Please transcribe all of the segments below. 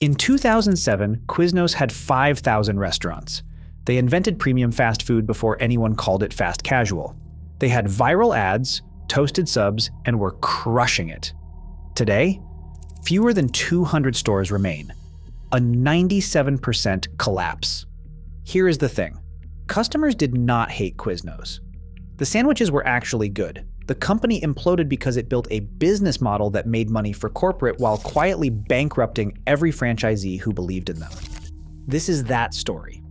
In 2007, Quiznos had 5,000 restaurants. They invented premium fast food before anyone called it fast casual. They had viral ads, toasted subs, and were crushing it. Today, fewer than 200 stores remain. A 97% collapse. Here is the thing. Customers did not hate Quiznos. The sandwiches were actually good. The company imploded because it built a business model that made money for corporate while quietly bankrupting every franchisee who believed in them. This is that story.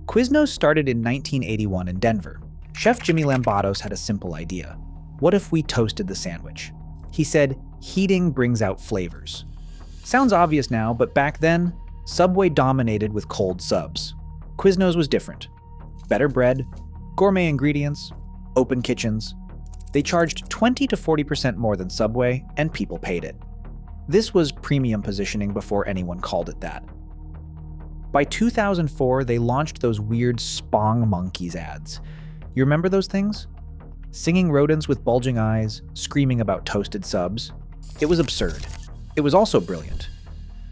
Quiznos started in 1981 in Denver. Chef Jimmy Lambatos had a simple idea. What if we toasted the sandwich? He said, heating brings out flavors. Sounds obvious now, but back then, Subway dominated with cold subs. Quiznos was different. Better bread, gourmet ingredients, open kitchens. They charged 20 to 40% more than Subway, and people paid it. This was premium positioning before anyone called it that. By 2004, they launched those weird Spong Monkeys ads. You remember those things? Singing rodents with bulging eyes, screaming about toasted subs. It was absurd. It was also brilliant.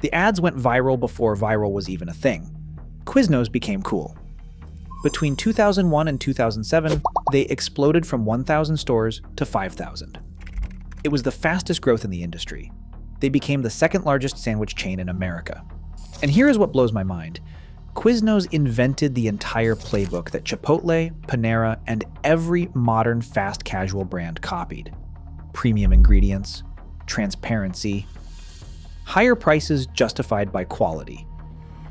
The ads went viral before viral was even a thing. Quiznos became cool. Between 2001 and 2007, they exploded from 1,000 stores to 5,000. It was the fastest growth in the industry. They became the second largest sandwich chain in America. And here is what blows my mind. Quiznos invented the entire playbook that Chipotle, Panera, and every modern fast casual brand copied. Premium ingredients, transparency, higher prices justified by quality.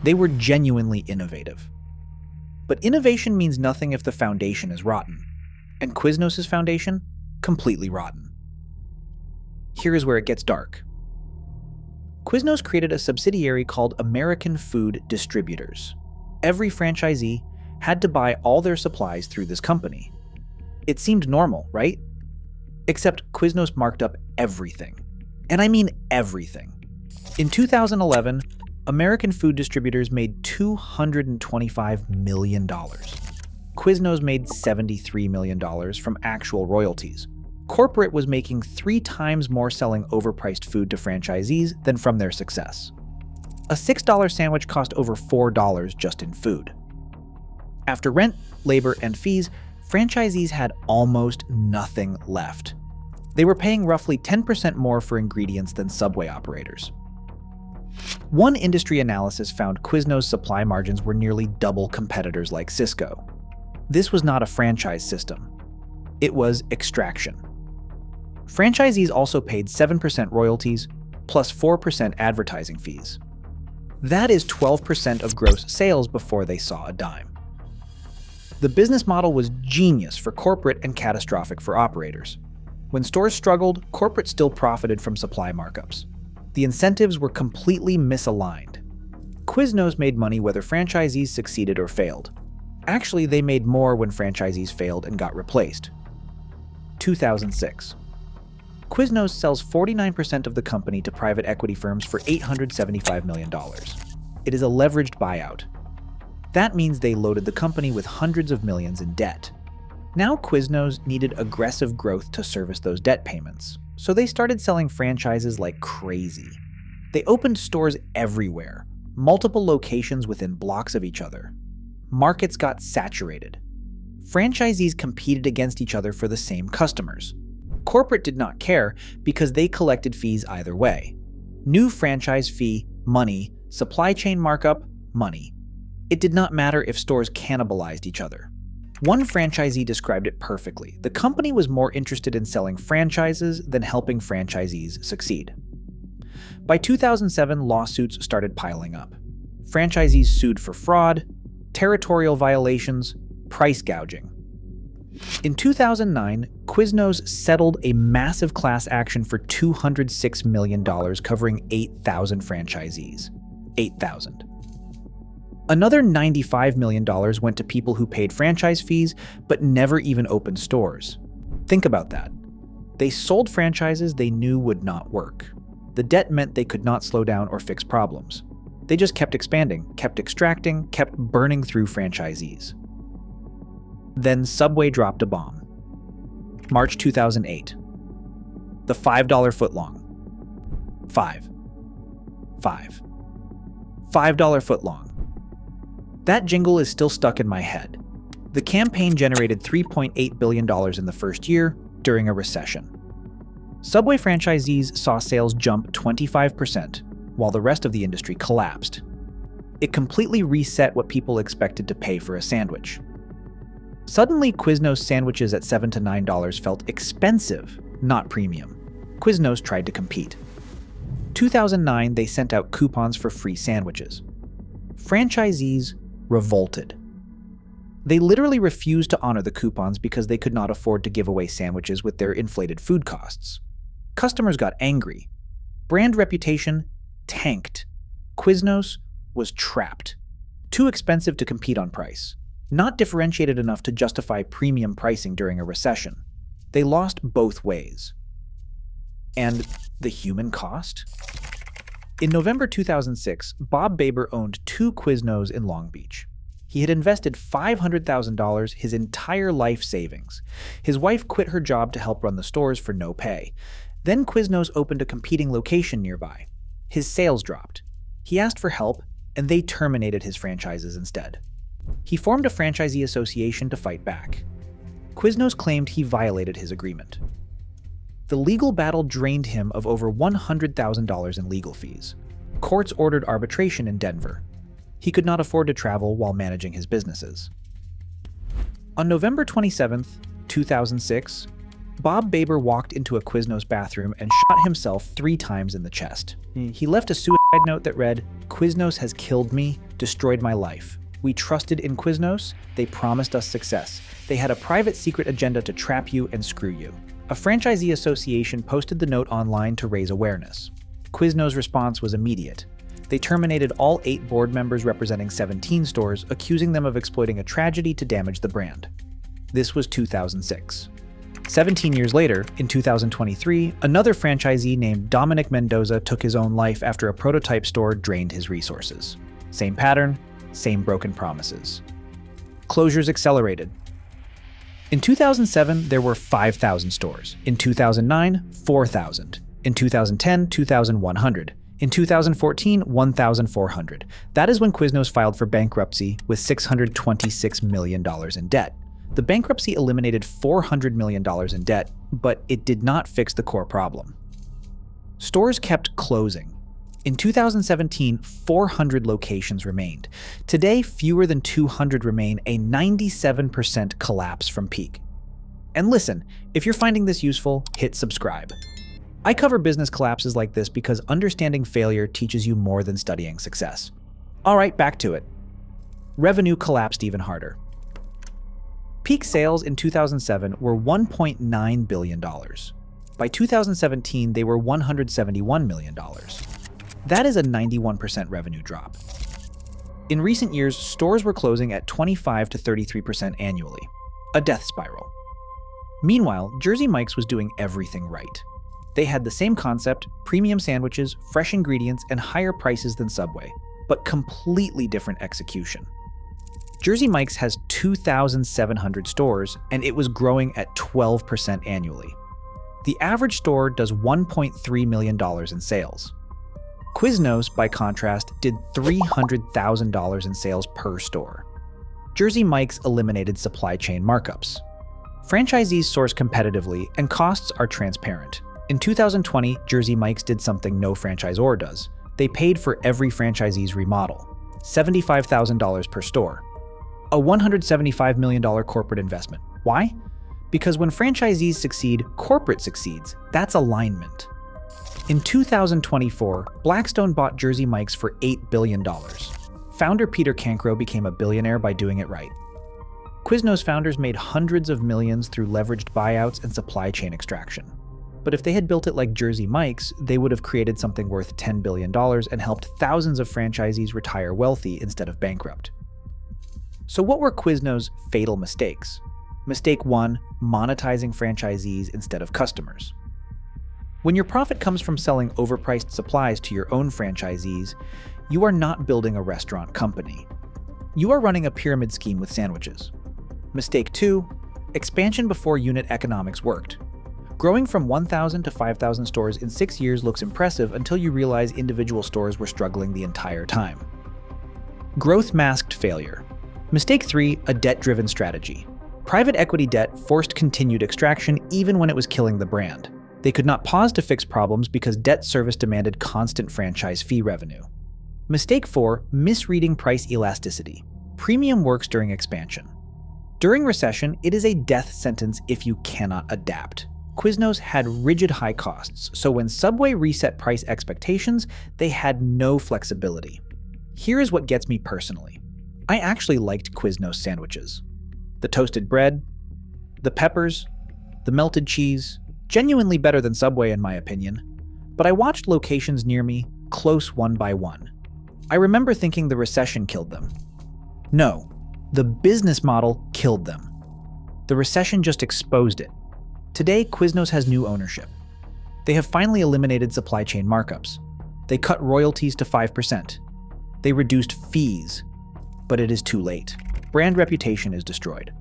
They were genuinely innovative. But innovation means nothing if the foundation is rotten. And Quiznos' foundation? Completely rotten. Here is where it gets dark. Quiznos created a subsidiary called American Food Distributors. Every franchisee had to buy all their supplies through this company. It seemed normal, right? Except Quiznos marked up everything. And I mean everything. In 2011, American Food Distributors made $225 million. Quiznos made $73 million from actual royalties. Corporate was making 3 times more selling overpriced food to franchisees than from their success. A $6 sandwich cost over $4 just in food. After rent, labor, and fees, franchisees had almost nothing left. They were paying roughly 10% more for ingredients than Subway operators. One industry analysis found Quiznos' supply margins were nearly double competitors like Cisco. This was not a franchise system. It was extraction. Franchisees also paid 7% royalties, plus 4% advertising fees. That is 12% of gross sales before they saw a dime. The business model was genius for corporate and catastrophic for operators. When stores struggled, corporate still profited from supply markups. The incentives were completely misaligned. Quiznos made money whether franchisees succeeded or failed. Actually, they made more when franchisees failed and got replaced. 2006. Quiznos sells 49% of the company to private equity firms for $875 million. It is a leveraged buyout. That means they loaded the company with hundreds of millions in debt. Now Quiznos needed aggressive growth to service those debt payments, so they started selling franchises like crazy. They opened stores everywhere, multiple locations within blocks of each other. Markets got saturated. Franchisees competed against each other for the same customers. Corporate did not care because they collected fees either way. New franchise fee, money. Supply chain markup, money. It did not matter if stores cannibalized each other. One franchisee described it perfectly. The company was more interested in selling franchises than helping franchisees succeed. By 2007, lawsuits started piling up. Franchisees sued for fraud, territorial violations, price gouging. In 2009, Quiznos settled a massive class action for $206 million covering 8,000 franchisees. 8,000. Another $95 million went to people who paid franchise fees but never even opened stores. Think about that. They sold franchises they knew would not work. The debt meant they could not slow down or fix problems. They just kept expanding, kept extracting, kept burning through franchisees. Then Subway dropped a bomb. March 2008. The $5 footlong. 5. $5 footlong. That jingle is still stuck in my head. The campaign generated $3.8 billion in the first year during a recession. Subway franchisees saw sales jump 25%, while the rest of the industry collapsed. It completely reset what people expected to pay for a sandwich. Suddenly, Quiznos sandwiches at $7 to $9 felt expensive, not premium. Quiznos tried to compete. 2009, they sent out coupons for free sandwiches. Franchisees revolted. They literally refused to honor the coupons because they could not afford to give away sandwiches with their inflated food costs. Customers got angry. Brand reputation tanked. Quiznos was trapped. Too expensive to compete on price. Not differentiated enough to justify premium pricing during a recession. They lost both ways. And the human cost? In November 2006, Bob Baber owned 2 Quiznos in Long Beach. He had invested $500,000, his entire life savings. His wife quit her job to help run the stores for no pay. Then Quiznos opened a competing location nearby. His sales dropped. He asked for help, and they terminated his franchises instead. He formed a franchisee association to fight back. Quiznos claimed he violated his agreement. The legal battle drained him of over $100,000 in legal fees. Courts ordered arbitration in Denver. He could not afford to travel while managing his businesses. On November 27, 2006, Bob Baber walked into a Quiznos bathroom and shot himself 3 times in the chest. He left a suicide note that read, "Quiznos has killed me, destroyed my life. We trusted in Quiznos, they promised us success. They had a private secret agenda to trap you and screw you." A franchisee association posted the note online to raise awareness. Quiznos' response was immediate. They terminated all 8 board members representing 17 stores, accusing them of exploiting a tragedy to damage the brand. This was 2006. 17 years later, in 2023, another franchisee named Dominic Mendoza took his own life after a prototype store drained his resources. Same pattern, same broken promises. Closures accelerated. In 2007, there were 5,000 stores. In 2009, 4,000. In 2010, 2,100. In 2014, 1,400. That is when Quiznos filed for bankruptcy with $626 million in debt. The bankruptcy eliminated $400 million in debt, but it did not fix the core problem. Stores kept closing. In 2017, 400 locations remained. Today, fewer than 200 remain, a 97% collapse from peak. And listen, if you're finding this useful, hit subscribe. I cover business collapses like this because understanding failure teaches you more than studying success. All right, back to it. Revenue collapsed even harder. Peak sales in 2007 were $1.9 billion. By 2017, they were $171 million. That is a 91% revenue drop. In recent years, stores were closing at 25 to 33% annually, a death spiral. Meanwhile, Jersey Mike's was doing everything right. They had the same concept, premium sandwiches, fresh ingredients, and higher prices than Subway, but completely different execution. Jersey Mike's has 2,700 stores, and it was growing at 12% annually. The average store does $1.3 million in sales. Quiznos, by contrast, did $300,000 in sales per store. Jersey Mike's eliminated supply chain markups. Franchisees source competitively, and costs are transparent. In 2020, Jersey Mike's did something no franchisor does. They paid for every franchisee's remodel, $75,000 per store. A $175 million corporate investment. Why? Because when franchisees succeed, corporate succeeds. That's alignment. In 2024, Blackstone bought Jersey Mike's for $8 billion. Founder Peter Cancro became a billionaire by doing it right. Quiznos founders made hundreds of millions through leveraged buyouts and supply chain extraction. But if they had built it like Jersey Mike's, they would have created something worth $10 billion and helped thousands of franchisees retire wealthy instead of bankrupt. So what were Quiznos' fatal mistakes? Mistake 1, monetizing franchisees instead of customers. When your profit comes from selling overpriced supplies to your own franchisees, you are not building a restaurant company. You are running a pyramid scheme with sandwiches. Mistake 2, expansion before unit economics worked. Growing from 1,000 to 5,000 stores in 6 years looks impressive until you realize individual stores were struggling the entire time. Growth masked failure. Mistake 3, a debt-driven strategy. Private equity debt forced continued extraction even when it was killing the brand. They could not pause to fix problems because debt service demanded constant franchise fee revenue. Mistake 4, misreading price elasticity. Premium works during expansion. During recession, it is a death sentence if you cannot adapt. Quiznos had rigid high costs, so when Subway reset price expectations, they had no flexibility. Here is what gets me personally. I actually liked Quiznos sandwiches. The toasted bread, the peppers, the melted cheese, genuinely better than Subway in my opinion. But I watched locations near me close one by one. I remember thinking the recession killed them. No, the business model killed them. The recession just exposed it. Today, Quiznos has new ownership. They have finally eliminated supply chain markups. They cut royalties to 5%. They reduced fees, but it is too late. Brand reputation is destroyed.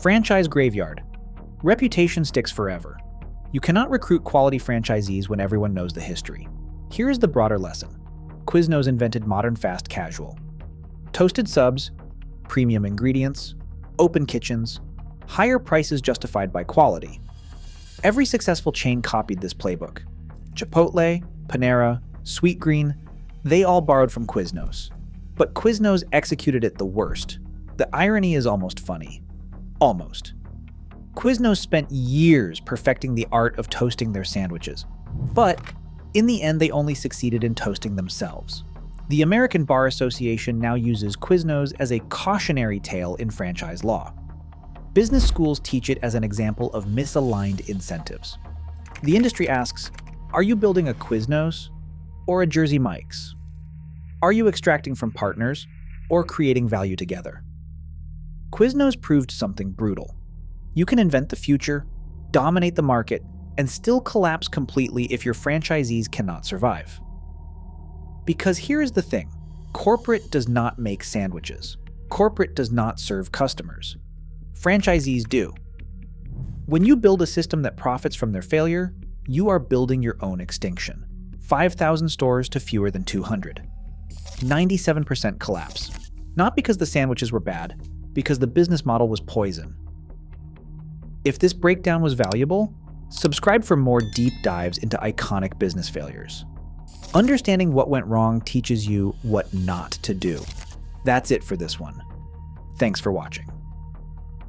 Franchise graveyard. Reputation sticks forever. You cannot recruit quality franchisees when everyone knows the history. Here is the broader lesson. Quiznos invented modern fast casual. Toasted subs, premium ingredients, open kitchens, higher prices justified by quality. Every successful chain copied this playbook. Chipotle, Panera, Sweetgreen, they all borrowed from Quiznos. But Quiznos executed it the worst. The irony is almost funny. Almost. Quiznos spent years perfecting the art of toasting their sandwiches. But in the end, they only succeeded in toasting themselves. The American Bar Association now uses Quiznos as a cautionary tale in franchise law. Business schools teach it as an example of misaligned incentives. The industry asks, are you building a Quiznos or a Jersey Mike's? Are you extracting from partners or creating value together? Quiznos proved something brutal. You can invent the future, dominate the market, and still collapse completely if your franchisees cannot survive. Because here is the thing, corporate does not make sandwiches. Corporate does not serve customers. Franchisees do. When you build a system that profits from their failure, you are building your own extinction. 5,000 stores to fewer than 200. 97% collapse. Not because the sandwiches were bad, because the business model was poison. If this breakdown was valuable, subscribe for more deep dives into iconic business failures. Understanding what went wrong teaches you what not to do. That's it for this one. Thanks for watching.